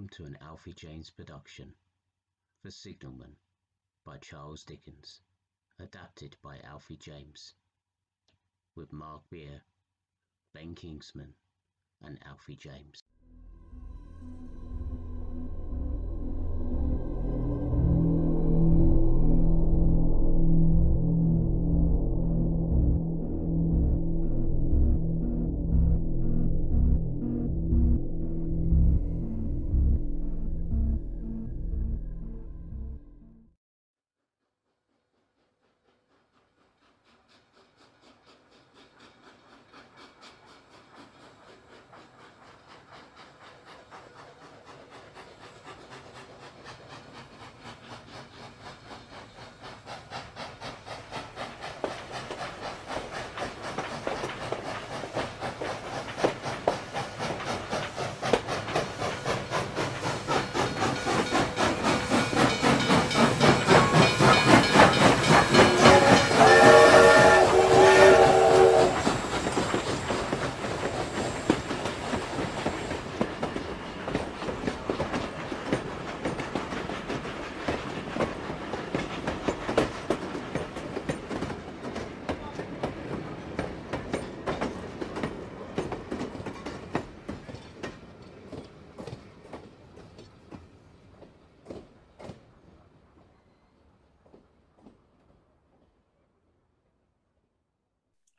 welcome to an Alfie James production for Signalman by Charles Dickens, adapted by Alfie James, with Mark Beer, Ben Kinsman and Alfie James.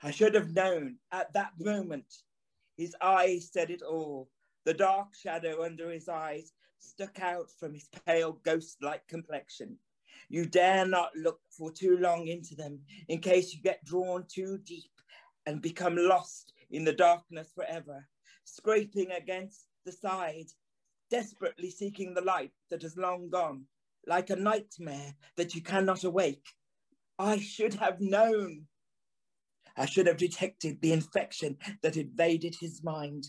I should have known at that moment. His eyes said it all. The dark shadow under his eyes stuck out from his pale ghost-like complexion. You dare not look for too long into them in case you get drawn too deep and become lost in the darkness forever, scraping against the side, desperately seeking the light that has long gone, like a nightmare that you cannot awake. I should have known. I should have detected the infection that invaded his mind.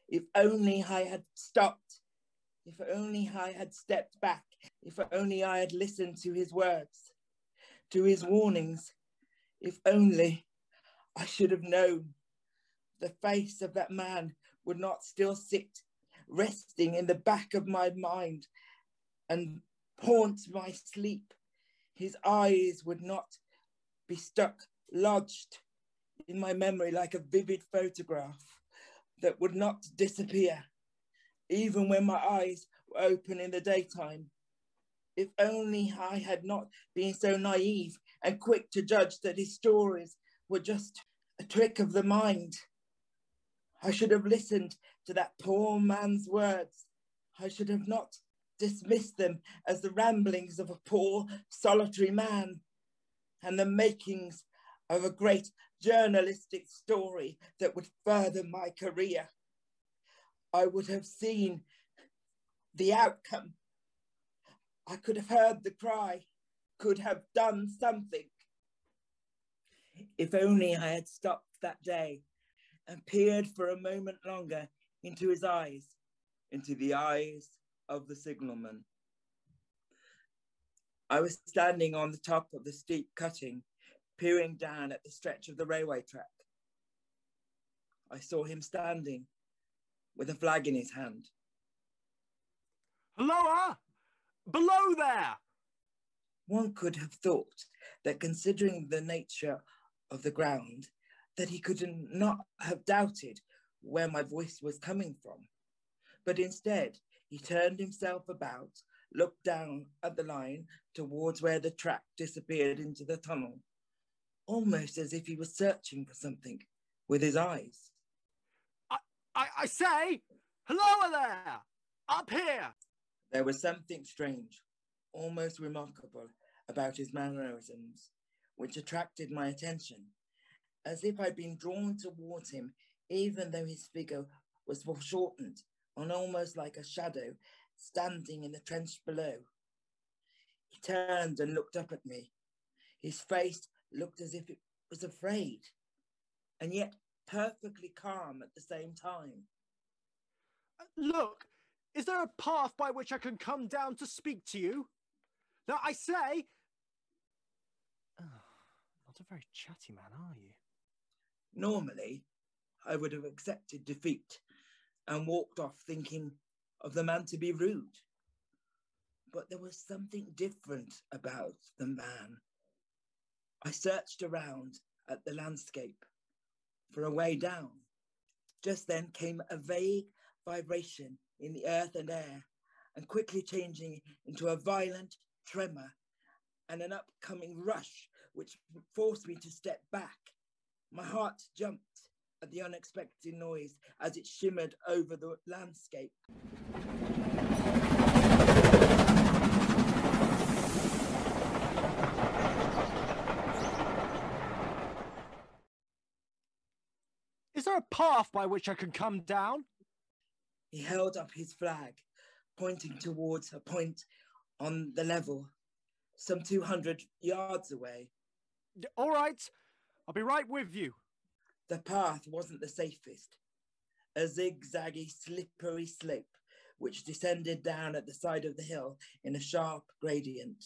If only I had stopped, if only I had stepped back, if only I had listened to his words, to his warnings, if only I should have known the face of that man would not still sit resting in the back of my mind and haunt my sleep. His eyes would not be stuck, lodged in my memory like a vivid photograph that would not disappear, even when my eyes were open in the daytime. If only I had not been so naive and quick to judge that his stories were just a trick of the mind. I should have listened to that poor man's words. I should have not dismissed them as the ramblings of a poor, solitary man and the makings of a great journalistic story that would further my career. I would have seen the outcome. I could have heard the cry, could have done something. If only I had stopped that day and peered for a moment longer into his eyes, into the eyes of the signalman. I was standing on the top of the steep cutting, peering down at the stretch of the railway track. I saw him standing with a flag in his hand. Hello, below there! One could have thought that, considering the nature of the ground, that he could not have doubted where my voice was coming from. But instead, he turned himself about, looked down at the line towards where the track disappeared into the tunnel, almost as if he was searching for something with his eyes. I say, hello there, up here. There was something strange, almost remarkable, about his mannerisms, which attracted my attention, as if I'd been drawn towards him, even though his figure was foreshortened and almost like a shadow standing in the trench below. He turned and looked up at me. His face looked as if it was afraid, and yet perfectly calm at the same time. Look, is there a path by which I can come down to speak to you? Now, I say... Oh, not a very chatty man, are you? Normally, I would have accepted defeat and walked off thinking of the man to be rude. But there was something different about the man. I searched around at the landscape for a way down. Just then came a vague vibration in the earth and air, and quickly changing into a violent tremor and an upcoming rush which forced me to step back. My heart jumped at the unexpected noise as it shimmered over the landscape. Is there a path by which I can come down? He held up his flag, pointing towards a point on the level, some 200 yards away. All right, I'll be right with you. The path wasn't the safest. A zigzaggy, slippery slope which descended down at the side of the hill in a sharp gradient.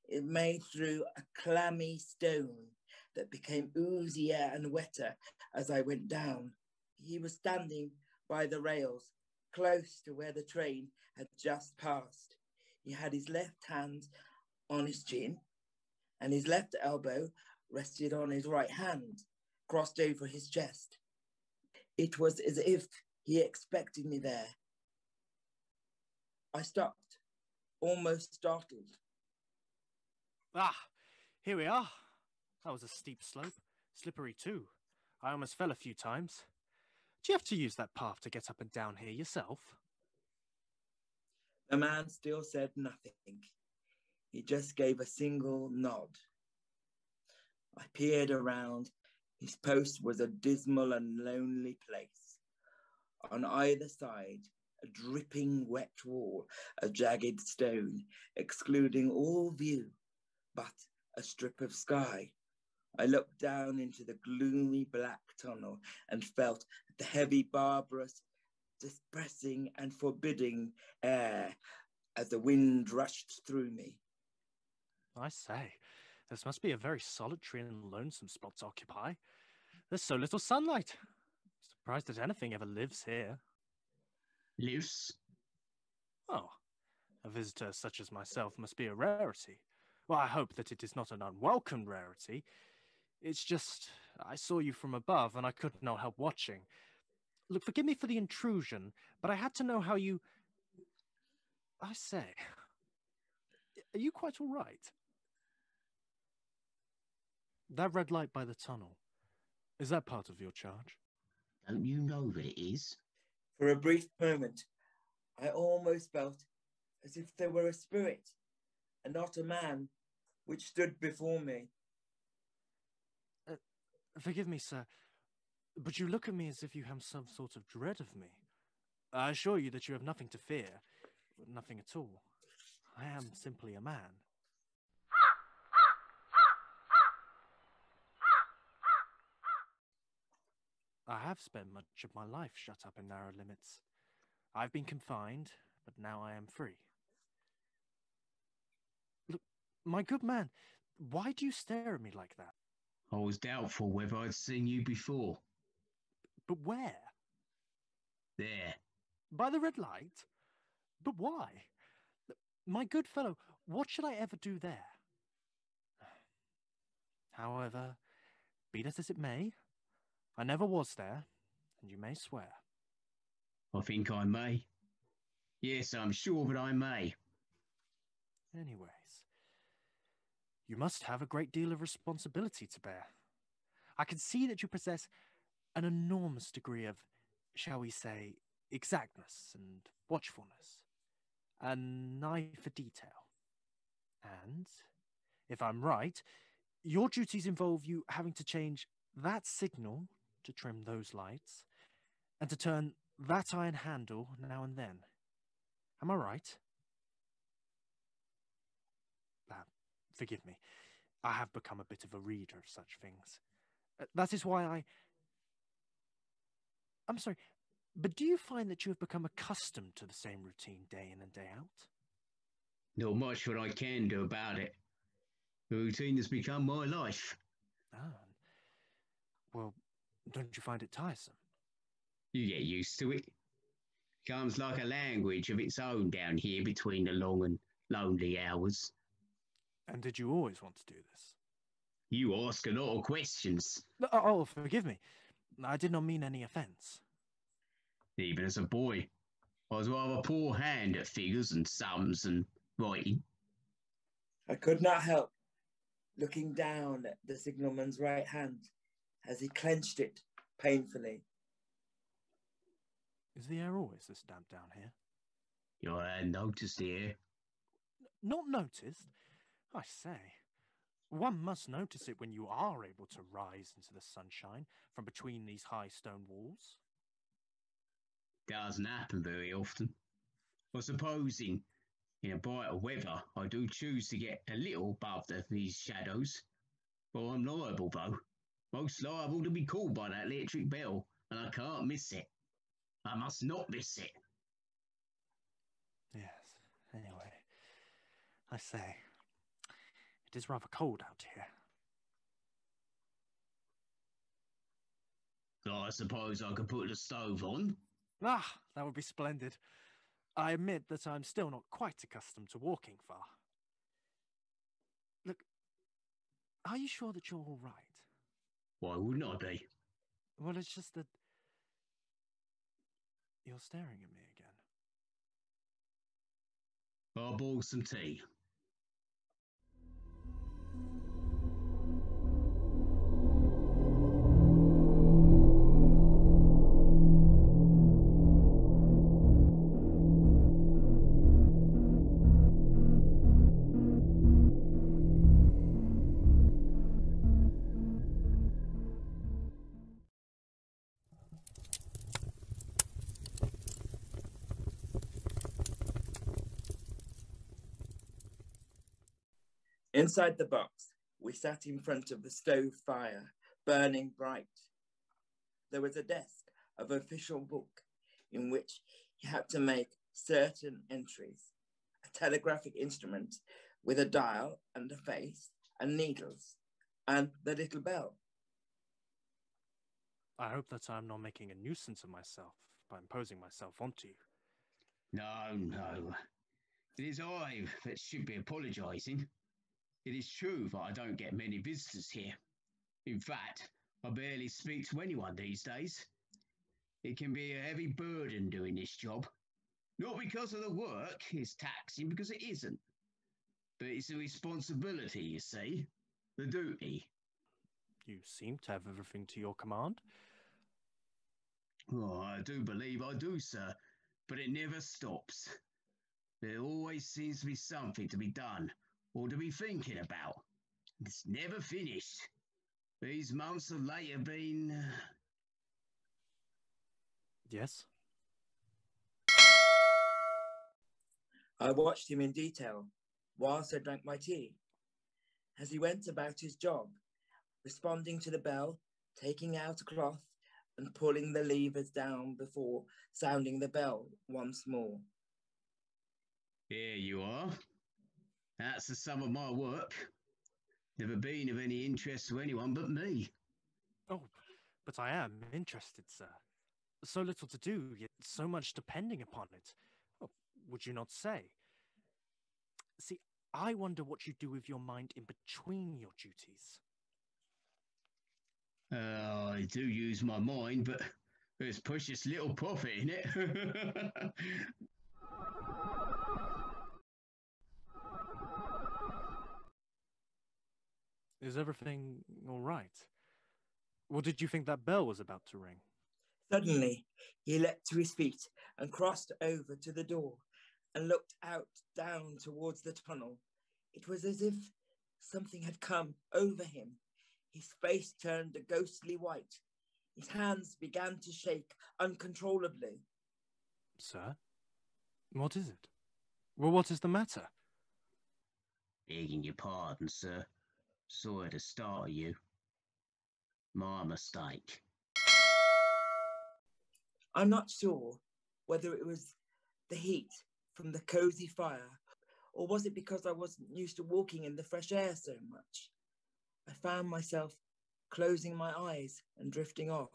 It made through a clammy stone that became oozier and wetter as I went down. He was standing by the rails, close to where the train had just passed. He had his left hand on his chin, and his left elbow rested on his right hand, crossed over his chest. It was as if he expected me there. I stopped, almost startled. Ah, here we are. That was a steep slope, slippery too. I almost fell a few times. Do you have to use that path to get up and down here yourself? The man still said nothing. He just gave a single nod. I peered around. His post was a dismal and lonely place. On either side, a dripping wet wall, a jagged stone, excluding all view, but a strip of sky. I looked down into the gloomy black tunnel and felt the heavy, barbarous, depressing and forbidding air as the wind rushed through me. I say, this must be a very solitary and lonesome spot to occupy. There's so little sunlight. Surprised that anything ever lives here. Lives? Oh, a visitor such as myself must be a rarity. Well, I hope that it is not an unwelcome rarity. It's just, I saw you from above and I could not help watching. Look, forgive me for the intrusion, but I had to know how you... I say, are you quite all right? That red light by the tunnel, is that part of your charge? Don't you know that it is? For a brief moment, I almost felt as if there were a spirit and not a man which stood before me. Forgive me, sir, but you look at me as if you have some sort of dread of me. I assure you that you have nothing to fear, nothing at all. I am simply a man. I have spent much of my life shut up in narrow limits. I've been confined, but now I am free. Look, my good man, why do you stare at me like that? I was doubtful whether I'd seen you before. But where? There. By the red light? But why? My good fellow, what should I ever do there? However, be that as it may, I never was there, and you may swear. I think I may. Yes, I'm sure that I may. Anyways, you must have a great deal of responsibility to bear. I can see that you possess an enormous degree of, shall we say, exactness and watchfulness, an eye for detail. And, if I'm right, your duties involve you having to change that signal to trim those lights, and to turn that iron handle now and then. Am I right? Forgive me. I have become a bit of a reader of such things. That is why I'm sorry, but do you find that you have become accustomed to the same routine day in and day out? Not much that I can do about it. The routine has become my life. Ah, well, don't you find it tiresome? You get used to it. Comes like a language of its own down here between the long and lonely hours. And did you always want to do this? You ask a lot of questions. Oh, forgive me. I did not mean any offence. Even as a boy, I was rather a poor hand at figures and sums and writing. I could not help looking down at the signalman's right hand as he clenched it painfully. Is the air always this damp down here? You hadn't noticed here. Not noticed? I say. One must notice it when you are able to rise into the sunshine from between these high stone walls. Doesn't happen very often. I suppose in a brighter weather I do choose to get a little above these shadows. But I'm liable though. Most liable to be called by that electric bell, and I can't miss it. I must not miss it. Yes, anyway. I say, it is rather cold out here. I suppose I could put the stove on. Ah, that would be splendid. I admit that I'm still not quite accustomed to walking far. Look, are you sure that you're all right? Why wouldn't I be? Well, it's just that you're staring at me again. I'll boil some tea. Inside the box, we sat in front of the stove fire, burning bright. There was a desk of official book in which he had to make certain entries, a telegraphic instrument with a dial and a face and needles, and the little bell. I hope that I'm not making a nuisance of myself by imposing myself onto you. No. It is I that should be apologising. It is true that I don't get many visitors here. In fact, I barely speak to anyone these days. It can be a heavy burden doing this job. Not because of the work, it's taxing because it isn't. But it's a responsibility, you see. The duty. You seem to have everything to your command. Oh, I do believe I do, sir. But it never stops. There always seems to be something to be done or to be thinking about. It's never finished. These months of late have been... Yes? I watched him in detail whilst I drank my tea, as he went about his job, responding to the bell, taking out a cloth and pulling the levers down before sounding the bell once more. Here you are. That's the sum of my work. Never been of any interest to anyone but me. Oh, but I am interested, sir. So little to do, yet so much depending upon it. Oh, would you not say? See, I wonder what you do with your mind in between your duties. I do use my mind, but there's precious little profit in it. Is everything all right? Or did you think that bell was about to ring? Suddenly, he leapt to his feet and crossed over to the door and looked out down towards the tunnel. It was as if something had come over him. His face turned a ghostly white. His hands began to shake uncontrollably. Sir? What is it? Well, what is the matter? Begging your pardon, sir. Sorry to startle you. My mistake. I'm not sure whether it was the heat from the cosy fire, or was it because I wasn't used to walking in the fresh air so much. I found myself closing my eyes and drifting off.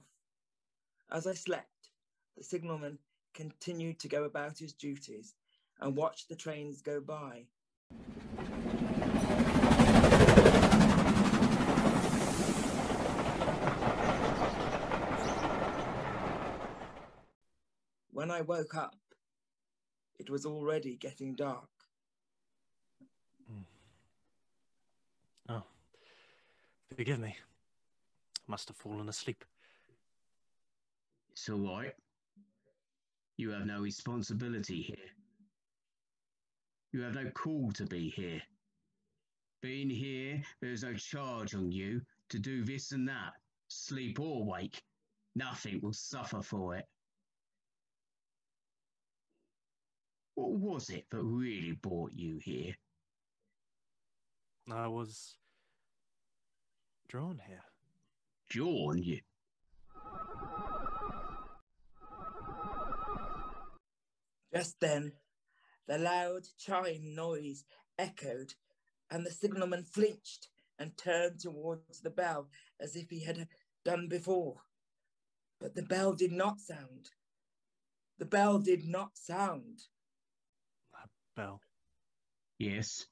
As I slept, the signalman continued to go about his duties and watched the trains go by. When I woke up, it was already getting dark. Oh, forgive me. I must have fallen asleep. It's all right. You have no responsibility here. You have no call to be here. Being here, there's no charge on you to do this and that, sleep or wake. Nothing will suffer for it. What was it that really brought you here? I was drawn here. Drawn you? Just then, the loud chime noise echoed, and the signalman flinched and turned towards the bell as if he had done before. But the bell did not sound. The bell did not sound. That bell. Yes.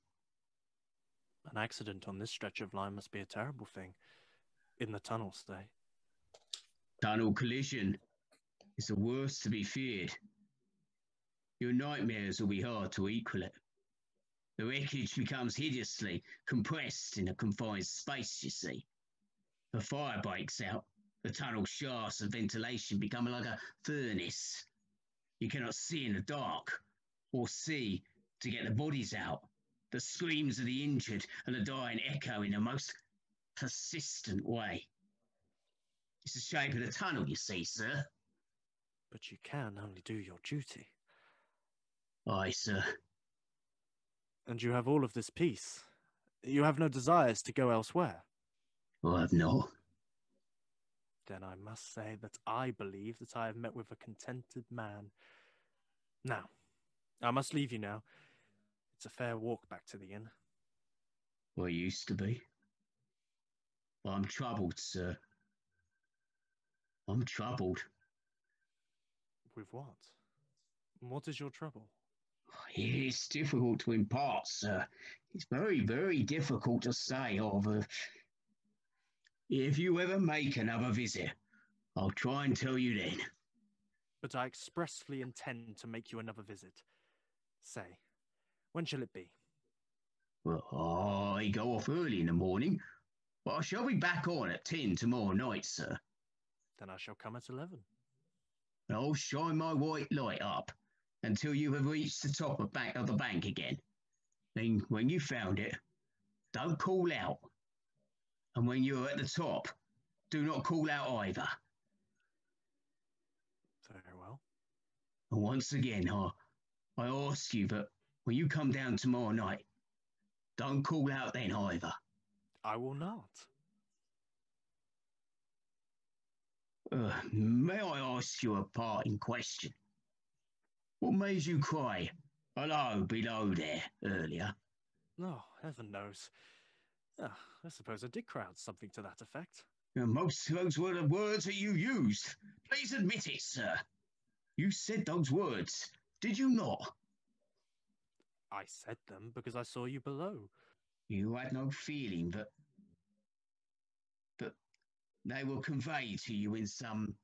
An accident on this stretch of line must be a terrible thing. In the tunnel, say. Tunnel collision is the worst to be feared. Your nightmares will be hard to equal it. The wreckage becomes hideously compressed in a confined space, you see. The fire breaks out. The tunnel shafts and ventilation become like a furnace. You cannot see in the dark, or see to get the bodies out. The screams of the injured and the dying echo in the most persistent way. It's the shape of the tunnel, you see, sir. But you can only do your duty. Aye, sir. And you have all of this peace. You have no desires to go elsewhere. I have not. Then I must say that I believe that I have met with a contented man. Now, I must leave you now. It's a fair walk back to the inn. Well, it used to be. I'm troubled, sir. I'm troubled. With what? What is your trouble? It's difficult to impart, sir. It's very, very difficult to say of. If you ever make another visit, I'll try and tell you then. But I expressly intend to make you another visit. Say, when shall it be? Well, I go off early in the morning, but I shall be back on at 10 tomorrow night, sir. Then I shall come at 11. And I'll shine my white light up until you have reached the top of the bank again. Then, when you found it, don't call out. And when you're at the top, do not call out either. Very well. And once again, I ask you that when you come down tomorrow night, don't call out then either. I will not. May I ask you a parting question? What made you cry, hello, below there, earlier? Oh, heaven knows. I suppose I did cry out something to that effect. Most of those were the words that you used. Please admit it, sir. You said those words, did you not? I said them because I saw you below. You had no feeling that they were conveyed to you in some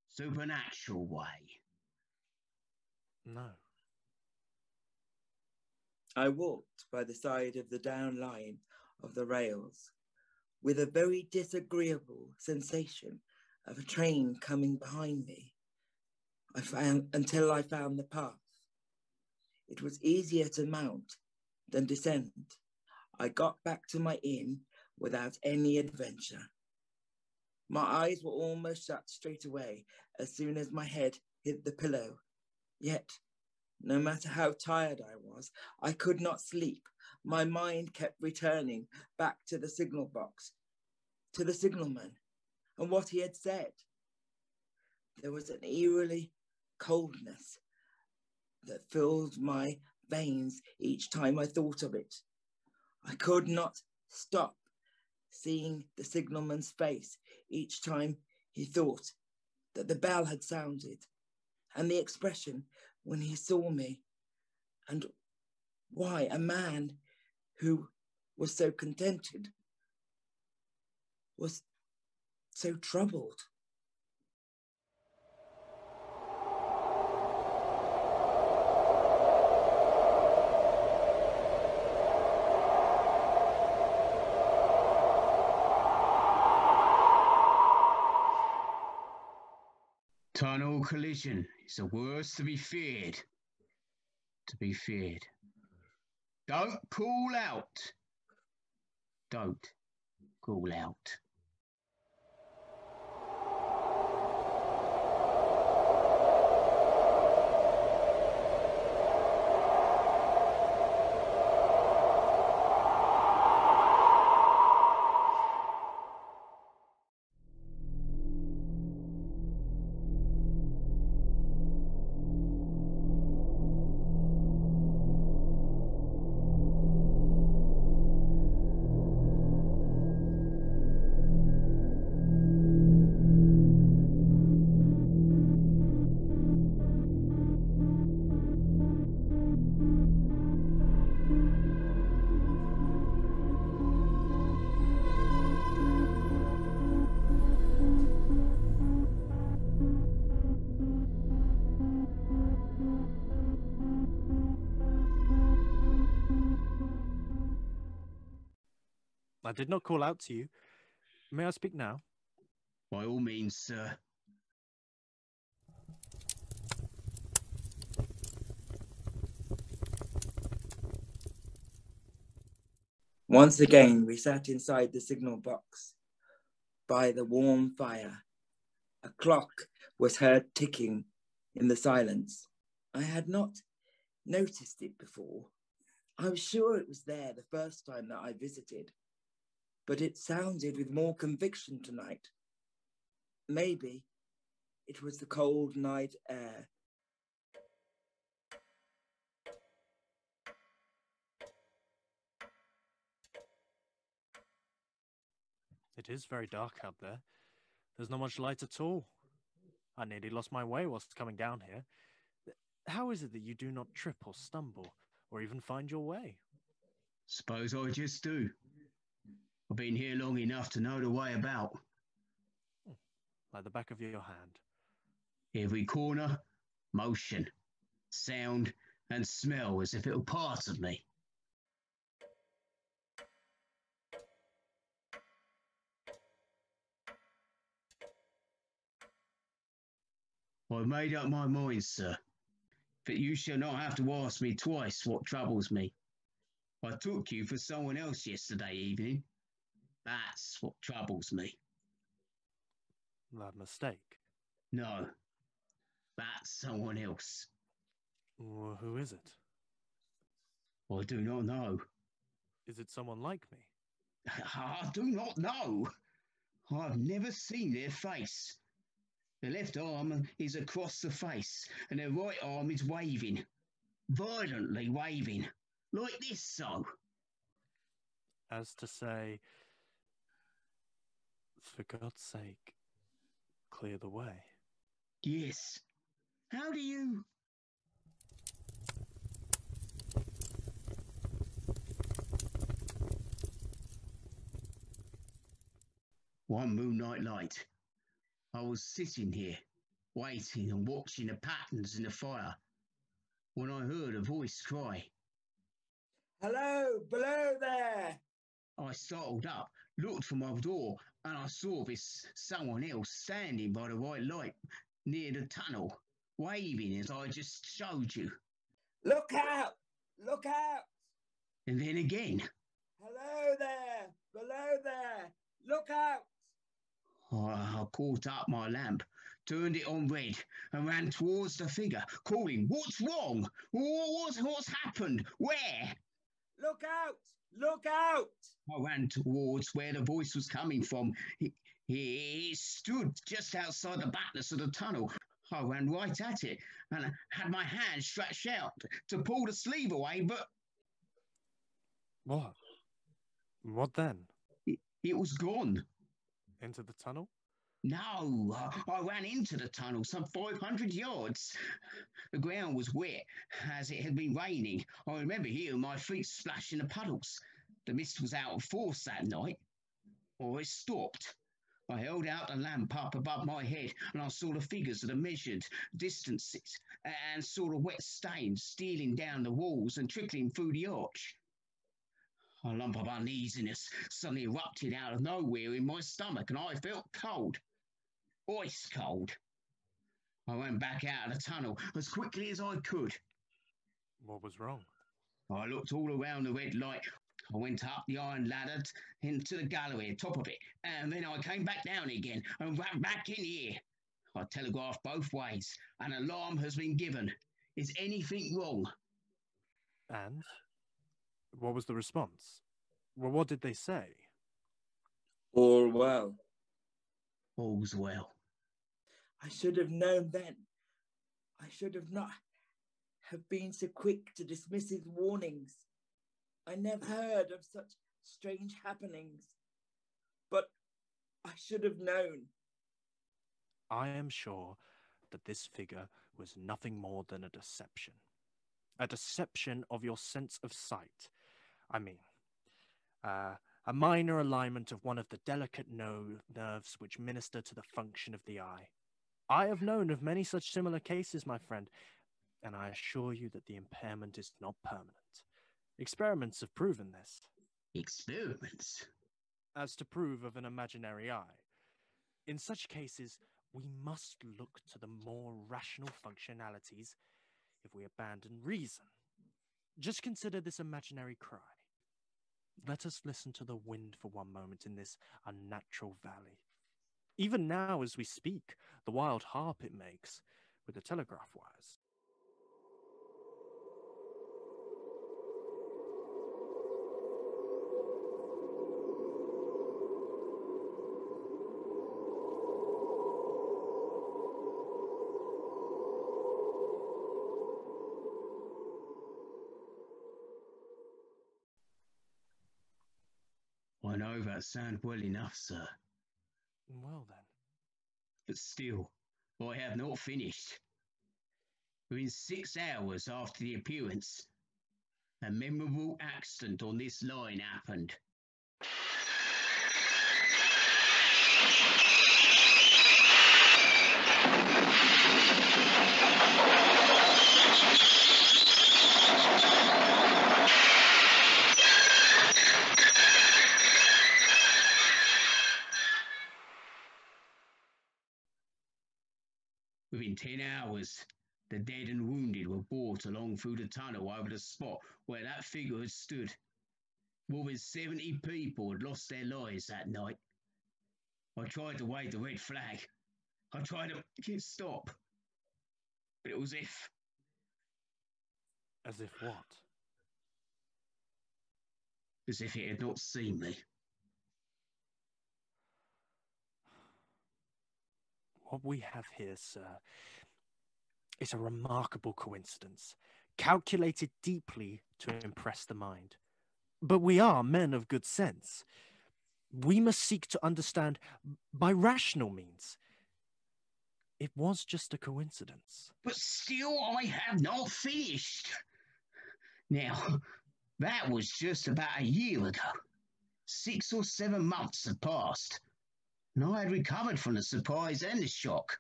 supernatural way? No. I walked by the side of the down line of the rails with a very disagreeable sensation of a train coming behind me. Until I found the path. It was easier to mount than descend. I got back to my inn without any adventure. My eyes were almost shut straight away as soon as my head hit the pillow. Yet, no matter how tired I was, I could not sleep. My mind kept returning back to the signal box, to the signalman, and what he had said. There was an eerily coldness that filled my veins each time I thought of it. I could not stop seeing the signalman's face each time he thought that the bell had sounded. and the expression when he saw me, and why a man who was so contented was so troubled. Tunnel collision is the worst to be feared. To be feared. Don't call out. Don't call out. I did not call out to you. May I speak now? By all means, sir. Once again, we sat inside the signal box by the warm fire. A clock was heard ticking in the silence. I had not noticed it before. I was sure it was there the first time that I visited, but it sounded with more conviction tonight. Maybe it was the cold night air. It is very dark out there. There's not much light at all. I nearly lost my way whilst coming down here. How is it that you do not trip or stumble, or even find your way? Suppose I just do. I've been here long enough to know the way about. Like the back of your hand. Every corner, motion, sound, and smell as if it were part of me. I've made up my mind, sir, that you shall not have to ask me twice what troubles me. I took you for someone else yesterday evening. That's what troubles me. That mistake. No, that's someone else. Well, who is it? I do not know. Is it someone like me? I do not know. I've never seen their face. Their left arm is across the face, and their right arm is waving. Violently waving. Like this, so. As to say, for God's sake, clear the way. Yes. How do you... One moonlight light. I was sitting here, waiting and watching the patterns in the fire, when I heard a voice cry. Hello, below there! I startled up, looked for my door, and I saw this someone else standing by the white light near the tunnel, waving as I just showed you. Look out! Look out! And then again. Hello there! Below there! Look out! I caught up my lamp, turned it on red, and ran towards the figure, calling, "What's wrong? What's happened? Where?" Look out! Look out! I ran towards where the voice was coming from. He stood just outside the backness of the tunnel. I ran right at it and had my hand stretched out to pull the sleeve away, but... What? What then? It was gone. Into the tunnel? No, I ran into the tunnel some 500 yards. The ground was wet, as it had been raining. I remember hearing my feet splash in the puddles. The mist was out of force that night. Or it stopped. I held out the lamp up above my head, and I saw the figures of the measured distances, and saw the wet stains stealing down the walls and trickling through the arch. A lump of uneasiness suddenly erupted out of nowhere in my stomach, and I felt cold, ice cold. I ran back out of the tunnel as quickly as I could. What was wrong? I looked all around the red light. I went up the iron ladder into the gallery, top of it, and then I came back down again and ran back in here. I telegraphed both ways. An alarm has been given. Is anything wrong? And? What was the response? Well, what did they say? All well. All's well. I should have known then. I should have not have been so quick to dismiss his warnings. I never heard of such strange happenings. But I should have known. I am sure that this figure was nothing more than a deception. A deception of your sense of sight. I mean, a minor alignment of one of the delicate nerves which minister to the function of the eye. I have known of many such similar cases, my friend, and I assure you that the impairment is not permanent. Experiments have proven this. Experiments? As to prove of an imaginary eye. In such cases, we must look to the more rational functionalities if we abandon reason. Just consider this imaginary cry. Let us listen to the wind for one moment in this unnatural valley. Even now, as we speak, the wild harp it makes with the telegraph wires. I know that sound well enough, sir. Well then. But still, I have not finished. Within 6 hours after the appearance, a memorable accident on this line happened. Within 10 hours, the dead and wounded were brought along through the tunnel over the spot where that figure had stood. More than 70 people had lost their lives that night. I tried to wave the red flag. I tried to make it stop. But it was as if... As if what? As if it had not seen me. What we have here, sir, is a remarkable coincidence, calculated deeply to impress the mind. But we are men of good sense. We must seek to understand by rational means. It was just a coincidence. But still I have not finished. Now, that was just about a year ago. 6 or 7 months had passed, and I had recovered from the surprise and the shock,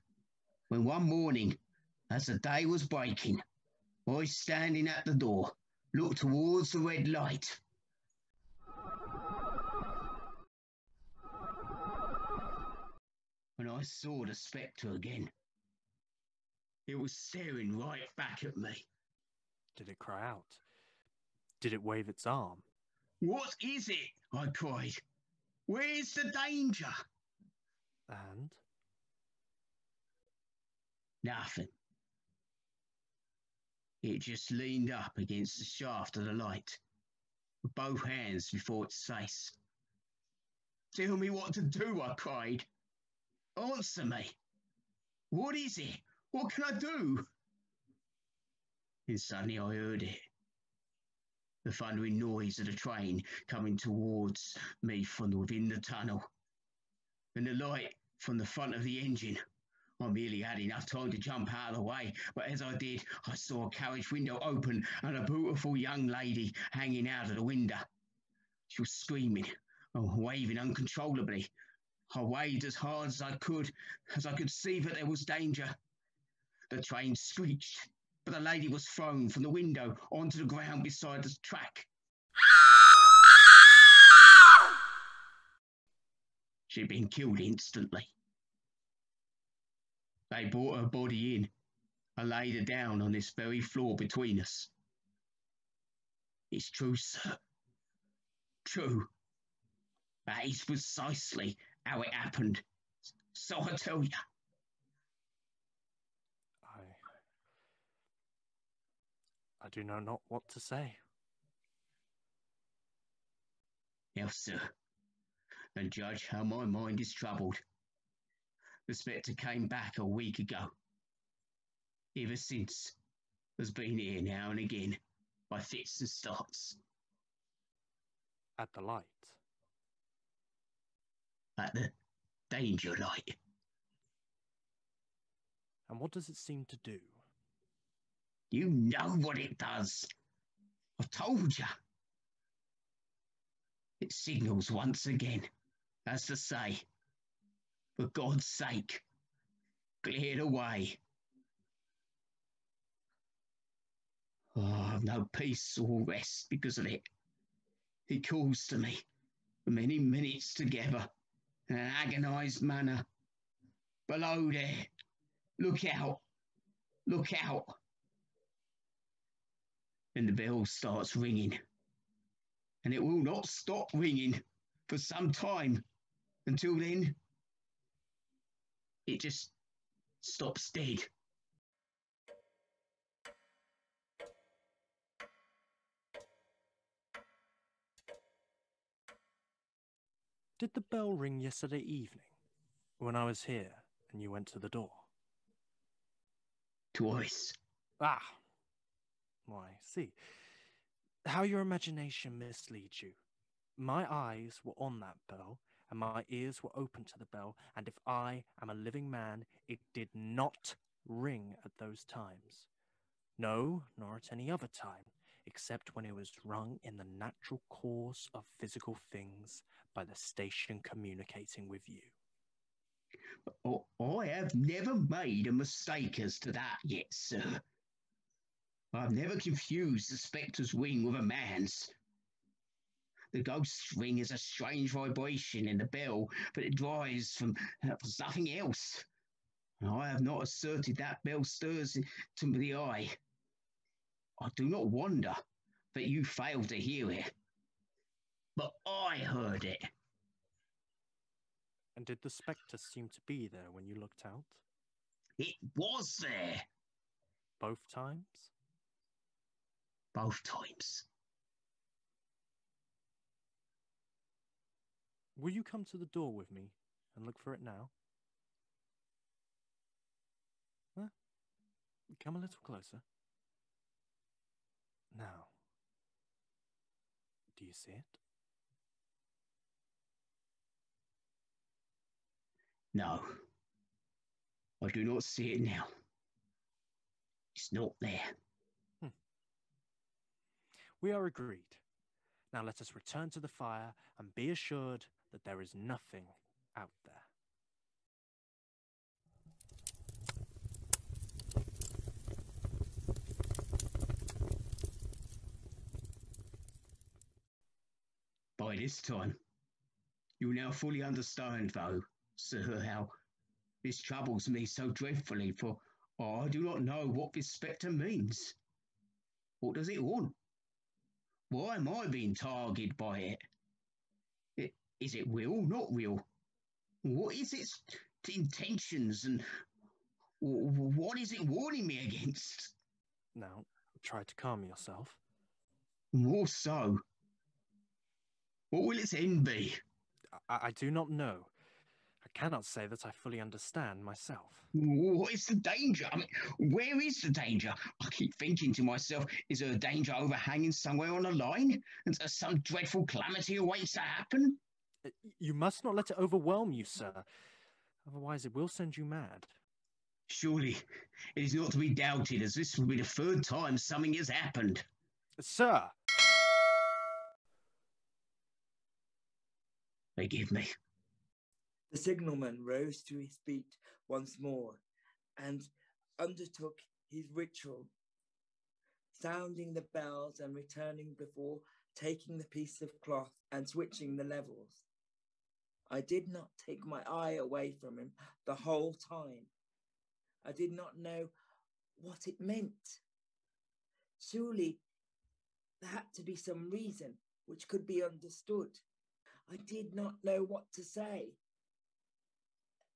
when one morning, as the day was breaking, I, standing at the door, looked towards the red light. When I saw the spectre again, it was staring right back at me. Did it cry out? Did it wave its arm? What is it? I cried. Where's the danger? And? Nothing. It just leaned up against the shaft of the light, with both hands before its face. Tell me what to do, I cried. Answer me. What is it? What can I do? And suddenly I heard it. The thundering noise of the train coming towards me from within the tunnel. And the light from the front of the engine. I merely had enough time to jump out of the way, but as I did, I saw a carriage window open and a beautiful young lady hanging out of the window. She was screaming and waving uncontrollably. I waved as hard as I could see that there was danger. The train screeched, but the lady was thrown from the window onto the ground beside the track. She'd been killed instantly. They brought her body in and laid her down on this very floor between us. It's true, sir. True. That is precisely how it happened. So I tell you. I do know not what to say. Now, sir, and judge how my mind is troubled. The spectre came back a week ago. Ever since, has been here now and again, by fits and starts. At the light? At the danger light. And what does it seem to do? You know what it does. I've told you. It signals once again, as to say, for God's sake, clear the way. Oh, I've no peace or rest because of it. He calls to me for many minutes together in an agonised manner. Below there, look out, look out. And the bell starts ringing. And it will not stop ringing for some time. Until then, it just stops dead. Did the bell ring yesterday evening, when I was here and you went to the door? Twice. Ah! Why, see, how your imagination misleads you. My eyes were on that bell, and my ears were open to the bell, and if I am a living man, it did not ring at those times. No, nor at any other time, except when it was rung in the natural course of physical things by the station communicating with you. I have never made a mistake as to that yet, sir. I've never confused the spectre's ring with a man's. The ghost's ring is a strange vibration in the bell, but it derives from nothing else. I have not asserted that bell stirs to the eye. I do not wonder that you failed to hear it. But I heard it. And did the spectre seem to be there when you looked out? It was there. Both times? Both times. Will you come to the door with me and look for it now? Huh? Come a little closer. Now, do you see it? No, I do not see it now. It's not there. We are agreed. Now let us return to the fire and be assured that there is nothing out there. By this time, you now fully understand, though, sir, how this troubles me so dreadfully, for I do not know what this spectre means. What does it want? Why am I being targeted by it? Is it real, not real? What is its intentions, and what is it warning me against? Now, try to calm yourself. More so. What will its end be? I do not know. I cannot say that I fully understand myself. What is the danger? I mean, where is the danger? I keep thinking to myself, is there a danger overhanging somewhere on the line? And some dreadful calamity awaits to happen? You must not let it overwhelm you, sir. Otherwise, it will send you mad. Surely it is not to be doubted, as this will be the third time something has happened. Sir! Forgive me. The signalman rose to his feet once more and undertook his ritual, sounding the bells and returning before taking the piece of cloth and switching the levels. I did not take my eye away from him the whole time. I did not know what it meant. Surely there had to be some reason which could be understood. I did not know what to say.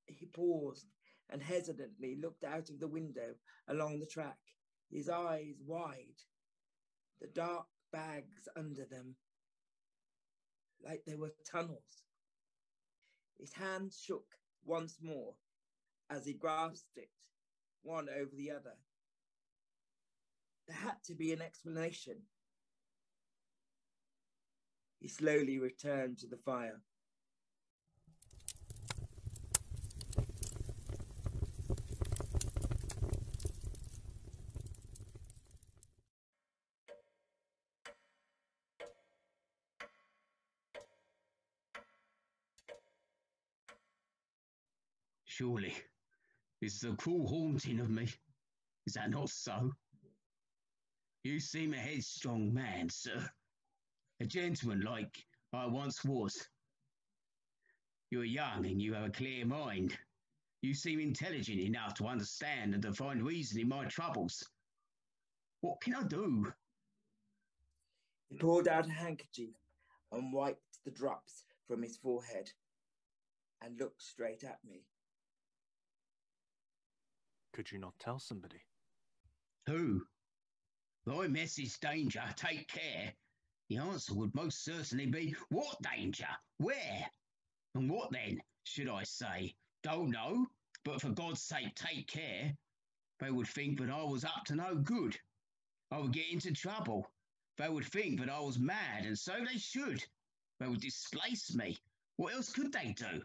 He paused and hesitantly looked out of the window along the track, his eyes wide, the dark bags under them, like they were tunnels. His hands shook once more as he grasped it, one over the other. There had to be an explanation. He slowly returned to the fire. Surely this is a cruel haunting of me. Is that not so? You seem a headstrong man, sir. A gentleman like I once was. You are young and you have a clear mind. You seem intelligent enough to understand and to find reason in my troubles. What can I do? He pulled out a handkerchief and wiped the drops from his forehead and looked straight at me. Could you not tell somebody? Who? Thy message, danger, take care. The answer would most certainly be, what danger? Where? And what then, should I say? Don't know, but for God's sake take care. They would think that I was up to no good. I would get into trouble. They would think that I was mad, and so they should. They would displace me. What else could they do?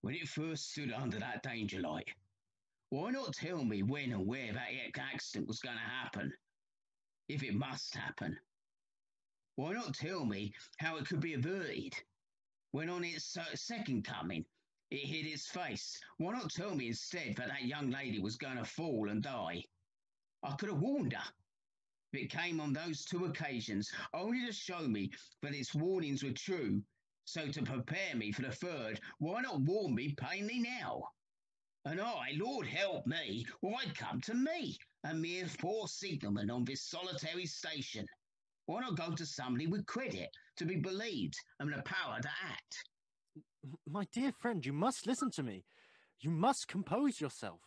When it first stood under that danger light, why not tell me when and where that accident was going to happen? If it must happen. Why not tell me how it could be averted? When on its second coming, it hid its face. Why not tell me instead that that young lady was going to fall and die? I could have warned her. If it came on those two occasions, only to show me that its warnings were true, so to prepare me for the third, why not warn me plainly now? And I, Lord help me, why come to me, a mere poor signalman on this solitary station? Why not go to somebody with credit, to be believed, and the power to act? My dear friend, you must listen to me. You must compose yourself.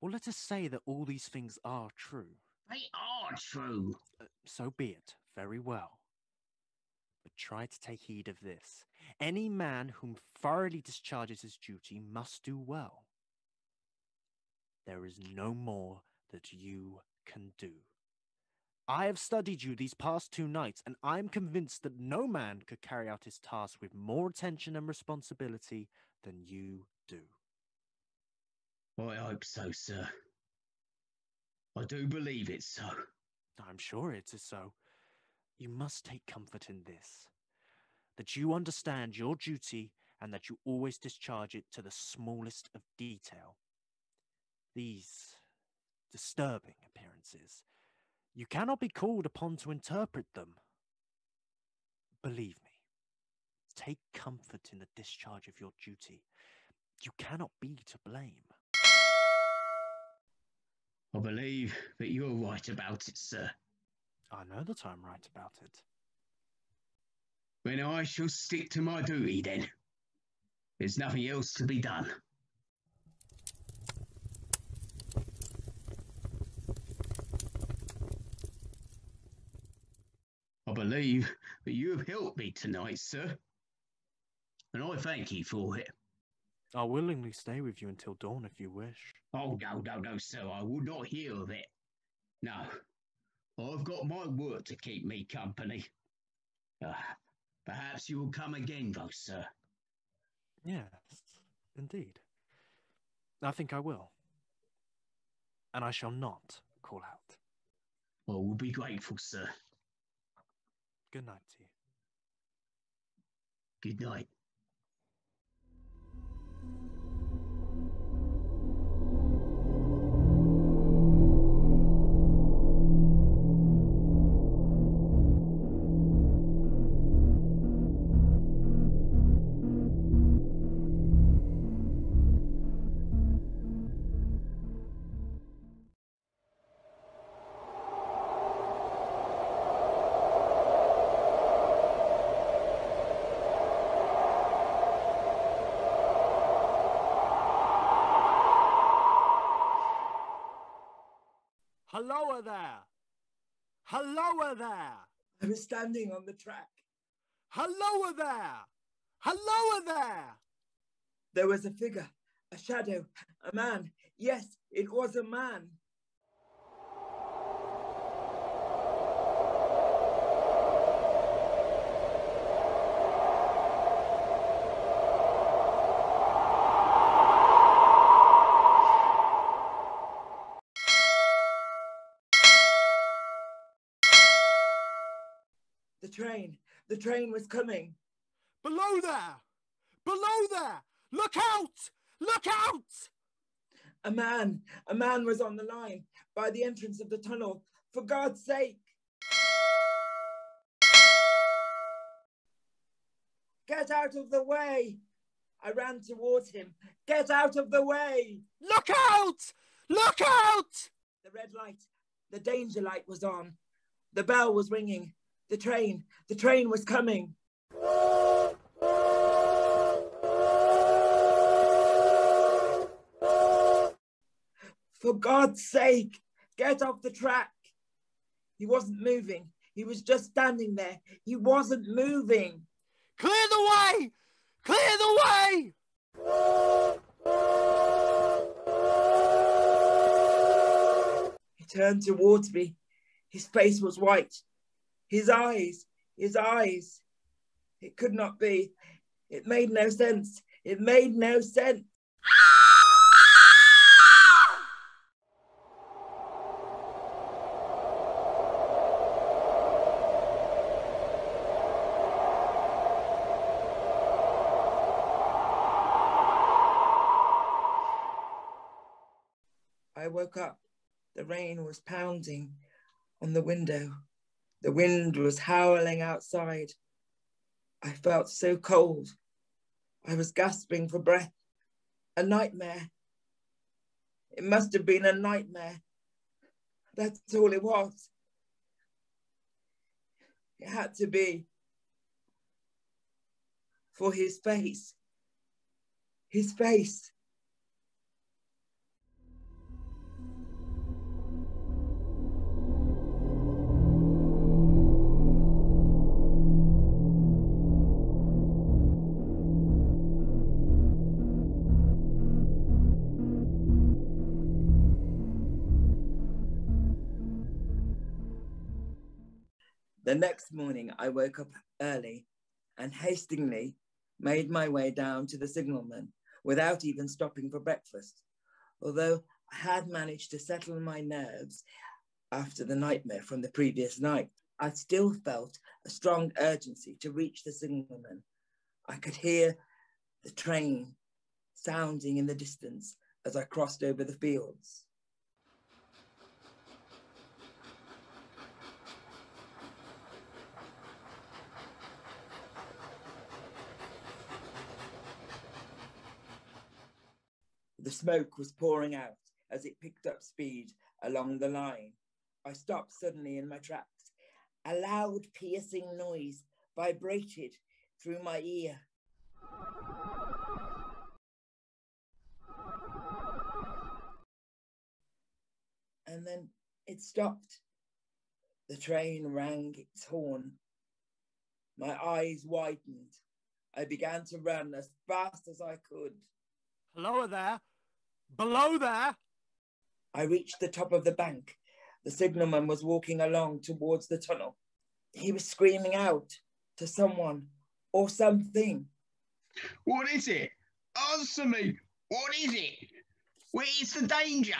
Or let us say that all these things are true. They are true. So be it. Very well. But try to take heed of this. Any man whom thoroughly discharges his duty must do well. There is no more that you can do. I have studied you these past 2 nights, and I am convinced that no man could carry out his task with more attention and responsibility than you do. I hope so, sir. I do believe it's so. I'm sure it is so. You must take comfort in this, that you understand your duty and that you always discharge it to the smallest of detail. These disturbing appearances, you cannot be called upon to interpret them. Believe me, take comfort in the discharge of your duty. You cannot be to blame. I believe that you're right about it, sir. I know that I'm right about it. Then I shall stick to my duty, then. There's nothing else to be done. I believe that you have helped me tonight, sir, and I thank you for it. I'll willingly stay with you until dawn if you wish. Oh, no, sir, I would not hear of it. No, I've got my work to keep me company. Perhaps you will come again, though, sir. Yes, indeed. I think I will. And I shall not call out. Well, we'll be grateful, sir. Good night to you. Good night. Helloa there! Helloa there! I was standing on the track. Helloa there! Helloa there! There was a figure, a shadow, a man. Yes, it was a man. The train was coming. Below there! Below there! Look out! Look out! A man was on the line by the entrance of the tunnel. For God's sake! Get out of the way! I ran towards him. Get out of the way! Look out! Look out! The red light, the danger light was on. The bell was ringing. The train was coming. For God's sake, get off the track. He wasn't moving. He was just standing there. He wasn't moving. Clear the way! Clear the way! He turned towards me. His face was white. His eyes. It could not be. It made no sense. It made no sense. I woke up. The rain was pounding on the window. The wind was howling outside. I felt so cold. I was gasping for breath. A nightmare. It must have been a nightmare. That's all it was. It had to be. For his face. His face. The next morning, I woke up early and hastily made my way down to the Signalman without even stopping for breakfast. Although I had managed to settle my nerves after the nightmare from the previous night, I still felt a strong urgency to reach the Signalman. I could hear the train sounding in the distance as I crossed over the fields. The smoke was pouring out as it picked up speed along the line. I stopped suddenly in my tracks. A loud, piercing noise vibrated through my ear. And then it stopped. The train rang its horn. My eyes widened. I began to run as fast as I could. Hello there! Below there! I reached the top of the bank. The signalman was walking along towards the tunnel. He was screaming out to someone or something. What is it? Answer me. What is it? Where's the danger?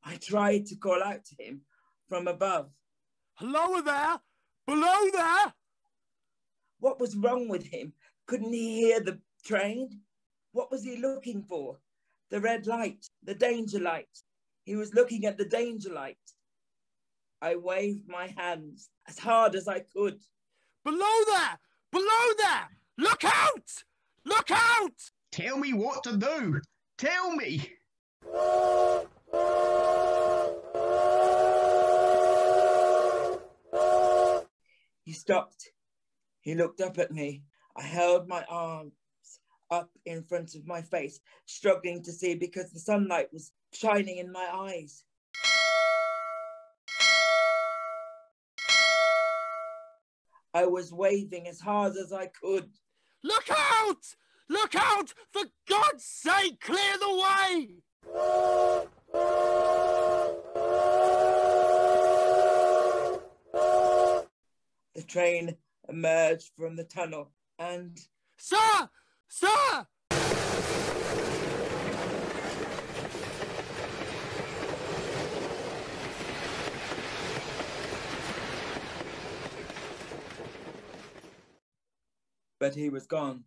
I tried to call out to him from above. Hello there! Below there! What was wrong with him? Couldn't he hear the train? What was he looking for? The red light, the danger light. He was looking at the danger light. I waved my hands as hard as I could. Below there! Below there! Look out! Look out! Tell me what to do. Tell me. He stopped. He looked up at me. I held my arms up in front of my face, struggling to see because the sunlight was shining in my eyes. I was waving as hard as I could. Look out! Look out! For God's sake, clear the way! The train emerged from the tunnel and... Sir! Sir! But he was gone.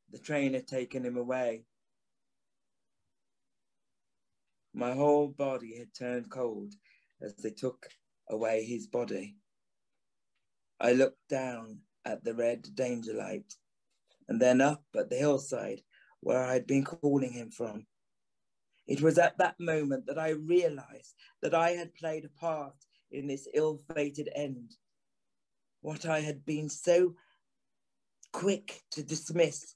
The train had taken him away. My whole body had turned cold as they took away his body. I looked down at the red danger light and then up at the hillside where I had been calling him from. It was at that moment that I realized that I had played a part in this ill-fated end. What I had been so quick to dismiss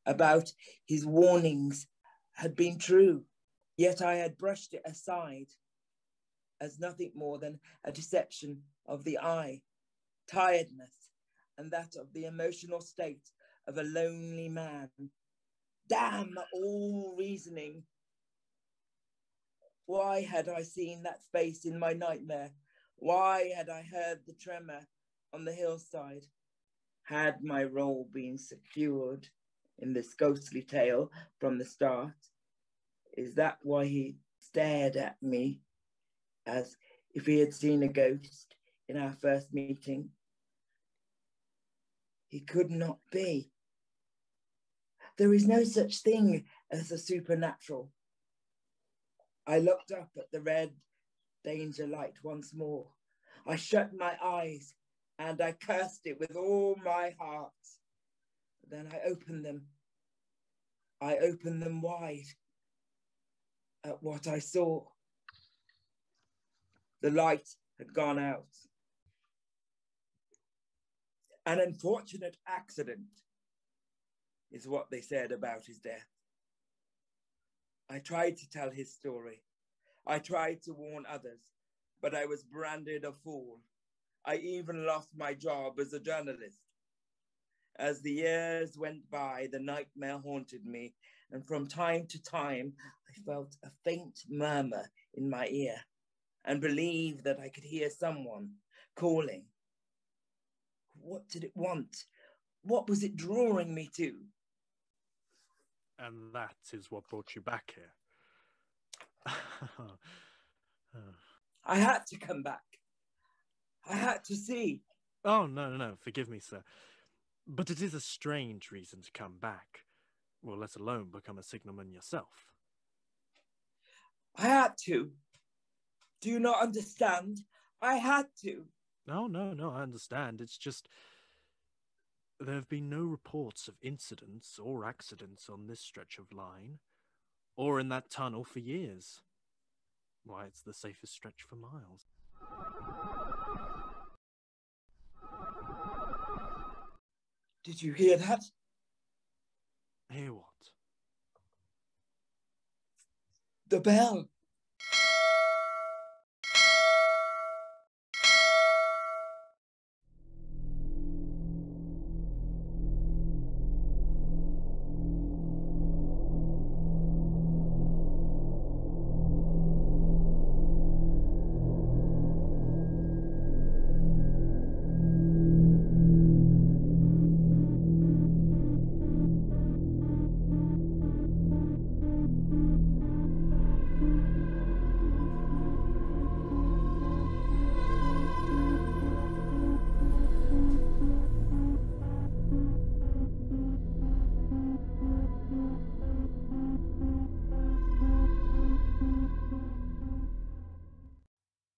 about his warnings had been true, yet I had brushed it aside as nothing more than a deception of the eye, tiredness, and that of the emotional state of a lonely man. Damn all reasoning. Why had I seen that face in my nightmare? Why had I heard the tremor on the hillside? Had my role been secured in this ghostly tale from the start? Is that why he stared at me as if he had seen a ghost in our first meeting? He could not be. There is no such thing as the supernatural. I looked up at the red danger light once more. I shut my eyes and I cursed it with all my heart. Then I opened them. I opened them wide at what I saw. The light had gone out. An unfortunate accident is what they said about his death. I tried to tell his story. I tried to warn others, but I was branded a fool. I even lost my job as a journalist. As the years went by, the nightmare haunted me, and from time to time, I felt a faint murmur in my ear and believed that I could hear someone calling. What did it want? What was it drawing me to? And that is what brought you back here. I had to come back. I had to see. Oh, no, forgive me, sir. But it is a strange reason to come back. Well, let alone become a signalman yourself. I had to. Do you not understand? I had to. No, I understand. It's just there have been no reports of incidents or accidents on this stretch of line, or in that tunnel for years. Why, it's the safest stretch for miles. Did you hear that? Hear what? The bell.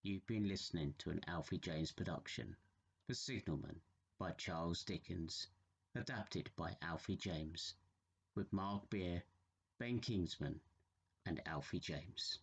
You've been listening to an Alfie James production for Signalman by Charles Dickens, adapted by Alfie James, with Mark Beer, Ben Kinsman, and Alfie James.